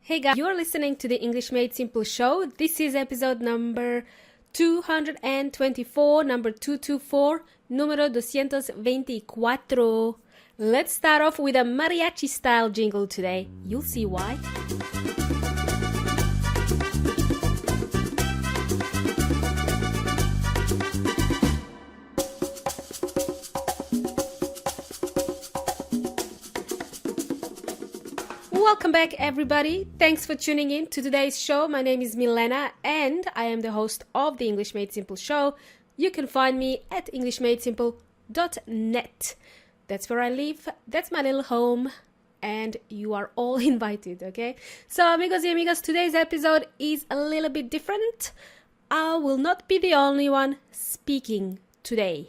Hey guys, you're listening to the English Made Simple show. This is episode number 224, number 224, número 224. Let's start off with a mariachi style jingle today. You'll see why. Welcome back, everybody. Thanks for tuning in to today's show. My name is Milena and I am the host of the English Made Simple show. You can find me at englishmadesimple.net. That's where I live. That's my little home. And you are all invited, okay? So, amigos y amigas, today's episode is a little bit different. I will not be the only one speaking today.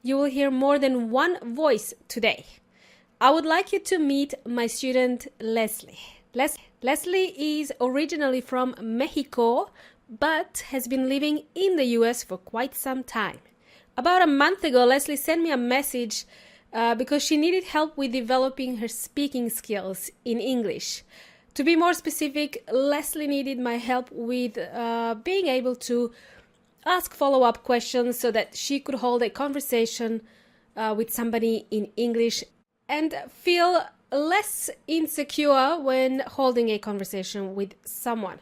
You will hear more than one voice today. I would like you to meet my student, Leslie. Leslie is originally from Mexico, but has been living in the US for quite some time. About a month ago, Leslie sent me a message because she needed help with developing her speaking skills in English. To be more specific, Leslie needed my help with being able to ask follow-up questions so that she could hold a conversation with somebody in English and feel less insecure when holding a conversation with someone.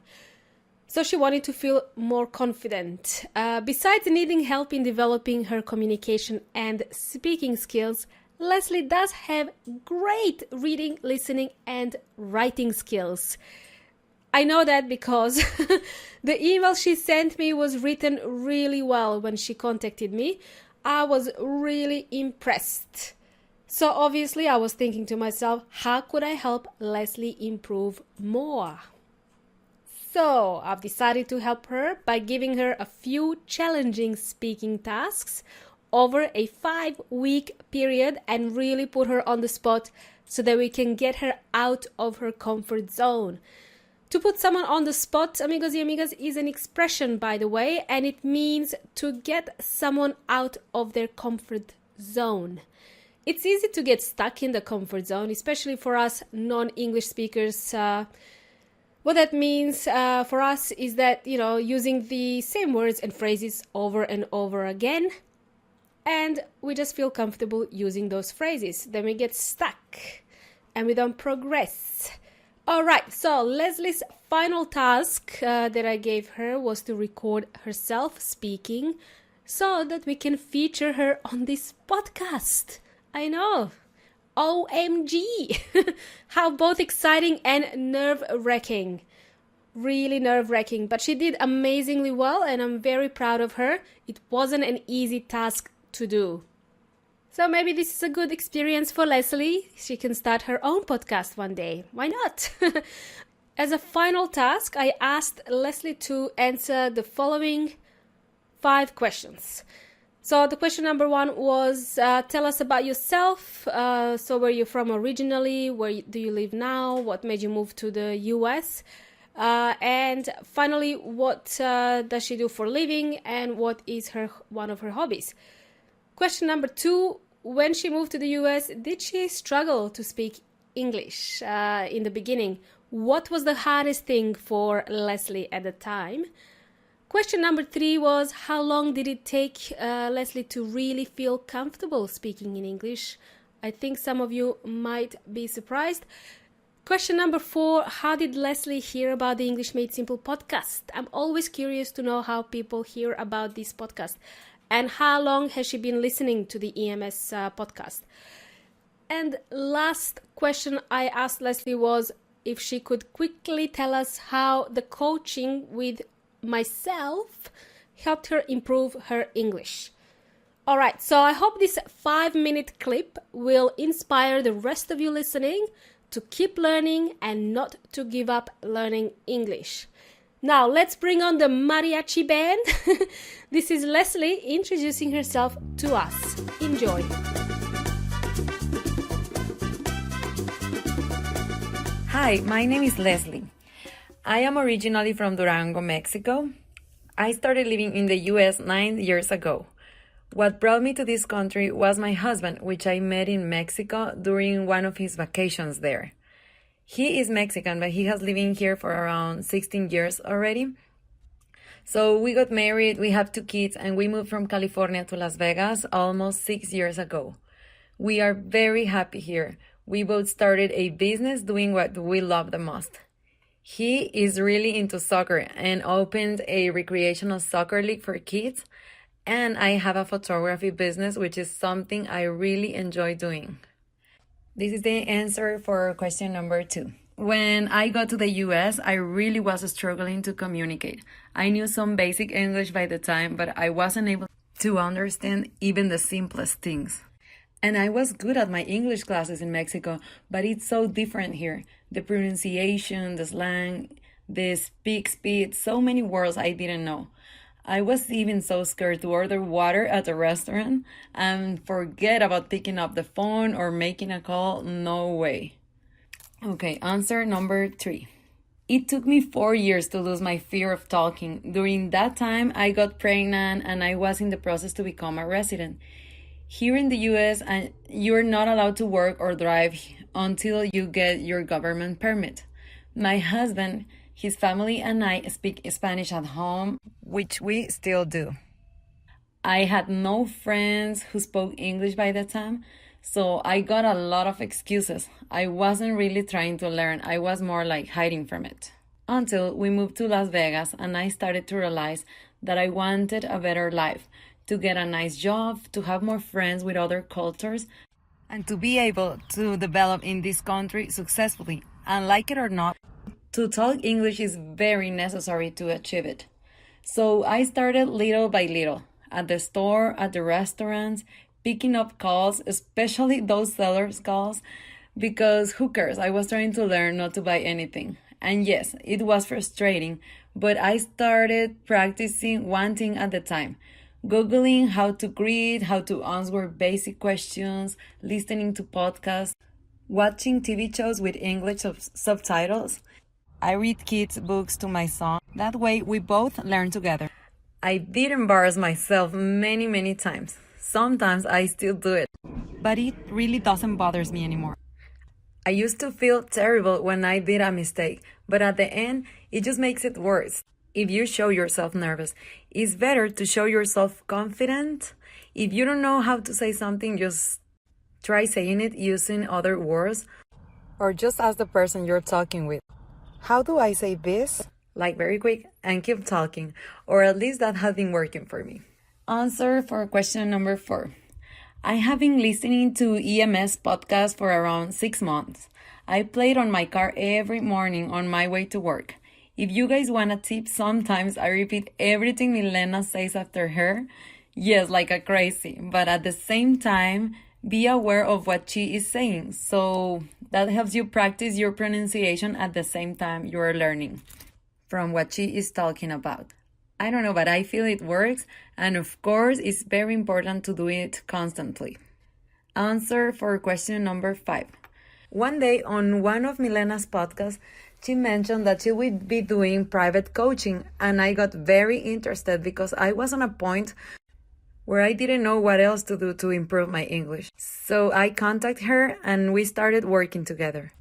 So she wanted to feel more confident. Besides needing help in developing her communication and speaking skills, Leslie does have great reading, listening, and writing skills. I know that because the email she sent me was written really well when she contacted me. I was really impressed. So obviously I was thinking to myself, how could I help Leslie improve more? So I've decided to help her by giving her a few challenging speaking tasks over a 5-week period and really put her on the spot so that we can get her out of her comfort zone. To put someone on the spot, amigos y amigas, is an expression, by the way, and it means to get someone out of their comfort zone. It's easy to get stuck in the comfort zone, especially for us non-English speakers. What that means for us is that, using the same words and phrases over and over again, and we just feel comfortable using those phrases. Then we get stuck and we don't progress. All right, so Leslie's final task that I gave her was to record herself speaking so that we can feature her on this podcast. I know. OMG. How both exciting and nerve-wracking. Really nerve-wracking. But she did amazingly well and I'm very proud of her. It wasn't an easy task to do. So maybe this is a good experience for Leslie. She can start her own podcast one day. Why not? As a final task, I asked Leslie to answer the following 5 questions. So the question number 1 was, tell us about yourself. So where you're from originally, where do you live now, what made you move to the US? And finally, what does she do for a living and what is one of her hobbies? Question number 2, when she moved to the US, did she struggle to speak English in the beginning? What was the hardest thing for Leslie at the time? Question number 3 was, how long did it take Leslie to really feel comfortable speaking in English? I think some of you might be surprised. Question number 4, how did Leslie hear about the English Made Simple podcast? I'm always curious to know how people hear about this podcast. And how long has she been listening to the EMS podcast? And last question I asked Leslie was if she could quickly tell us how the coaching with myself helped her improve her English. All right, so I hope this 5-minute clip will inspire the rest of you listening to keep learning and not to give up learning English. Now let's bring on the mariachi band. This is Leslie introducing herself to us. Enjoy. Hi, my name is Leslie. I am originally from Durango, Mexico. I started living in the US 9 years ago. What brought me to this country was my husband, which I met in Mexico during one of his vacations there. He is Mexican, but he has living here for around 16 years already. So we got married, we have 2 kids, and we moved from California to Las Vegas almost 6 years ago. We are very happy here. We both started a business doing what we love the most. He is really into soccer and opened a recreational soccer league for kids. And I have a photography business, which is something I really enjoy doing. This is the answer for question number 2. When I got to the US, I really was struggling to communicate. I knew some basic English by the time, but I wasn't able to understand even the simplest things. And I was good at my English classes in Mexico, but it's so different here. The pronunciation, the slang, the speed, so many words I didn't know. I was even so scared to order water at a restaurant and forget about picking up the phone or making a call. No way. Okay, answer number 3. It took me 4 years to lose my fear of talking. During that time, I got pregnant and I was in the process to become a resident. Here in the US, you're not allowed to work or drive until you get your government permit. My husband, his family, and I speak Spanish at home, which we still do. I had no friends who spoke English by the time, so I got a lot of excuses. I wasn't really trying to learn, I was more like hiding from it. Until we moved to Las Vegas and I started to realize that I wanted a better life, to get a nice job, to have more friends with other cultures, and to be able to develop in this country successfully. And like it or not, to talk English is very necessary to achieve it. So I started little by little, at the store, at the restaurants, picking up calls, especially those sellers' calls, because who cares? I was trying to learn not to buy anything. And yes, it was frustrating, but I started practicing one thing at a time. Googling how to greet, how to answer basic questions, listening to podcasts, watching TV shows with English subtitles. I read kids' books to my son. That way we both learn together. I did embarrass myself many times. Sometimes I still do it, but it really doesn't bother me anymore. I used to feel terrible when I did a mistake, but at the end, it just makes it worse. If you show yourself nervous, it's better to show yourself confident. If you don't know how to say something, just try saying it using other words, or just ask the person you're talking with, how do I say this? Like very quick, and keep talking, or at least that has been working for me. Answer for question number 4. I have been listening to EMS podcast for around 6 months. I play it on my car every morning on my way to work. If you guys want a tip, sometimes I repeat everything Milena says after her. Yes, like a crazy, but at the same time, be aware of what she is saying. So that helps you practice your pronunciation at the same time you are learning from what she is talking about. I don't know, but I feel it works. And of course, it's very important to do it constantly. Answer for question number 5. One day on one of Milena's podcasts, she mentioned that she would be doing private coaching, and I got very interested because I was on a point where I didn't know what else to do to improve my English. So I contacted her and we started working together.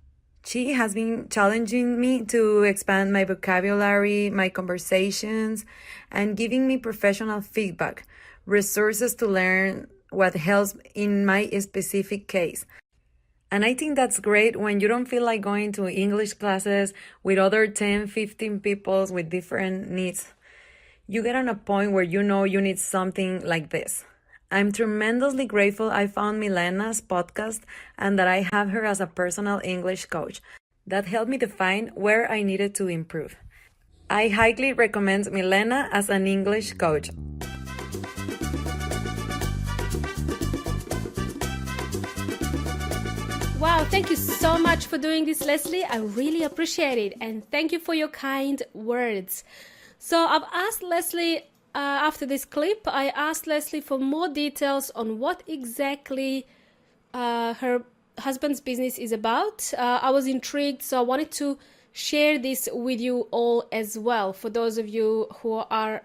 She has been challenging me to expand my vocabulary, my conversations, and giving me professional feedback, resources to learn what helps in my specific case. And I think that's great when you don't feel like going to English classes with other 10, 15 people with different needs. You get on a point where you know you need something like this. I'm tremendously grateful I found Milena's podcast and that I have her as a personal English coach. That helped me define where I needed to improve. I highly recommend Milena as an English coach. Wow, thank you so much for doing this, Leslie. I really appreciate it. And thank you for your kind words. So I've asked Leslie, after this clip, I asked Leslie for more details on what exactly her husband's business is about. I was intrigued, so I wanted to share this with you all as well, for those of you who are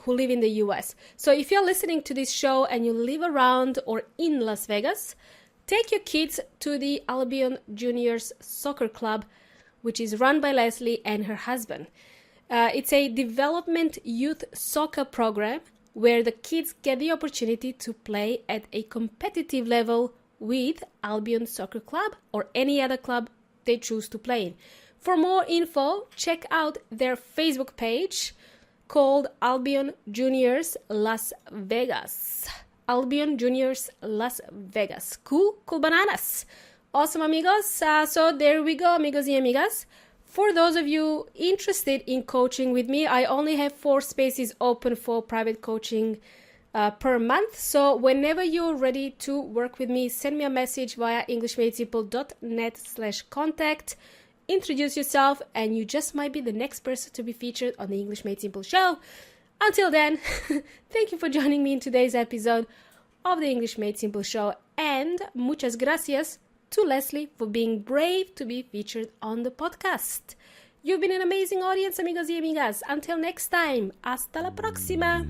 who live in the US. So if you're listening to this show and you live around or in Las Vegas, take your kids to the Albion Juniors Soccer Club which is run by Leslie and her husband. It's a development youth soccer program where the kids get the opportunity to play at a competitive level with Albion Soccer Club or any other club they choose to play in. For more info, check out their Facebook page called Albion Juniors Las Vegas. Albion Juniors Las Vegas. Cool bananas. Awesome, amigos. So there we go, amigos y amigas. For those of you interested in coaching with me, I only have 4 spaces open for private coaching per month. So whenever you're ready to work with me, send me a message via englishmadesimple.net/contact. Introduce yourself, and you just might be the next person to be featured on the English Made Simple show. Until then, thank you for joining me in today's episode of the English Made Simple show, and muchas gracias to Leslie for being brave to be featured on the podcast. You've been an amazing audience, amigos y amigas. Until next time, hasta la próxima.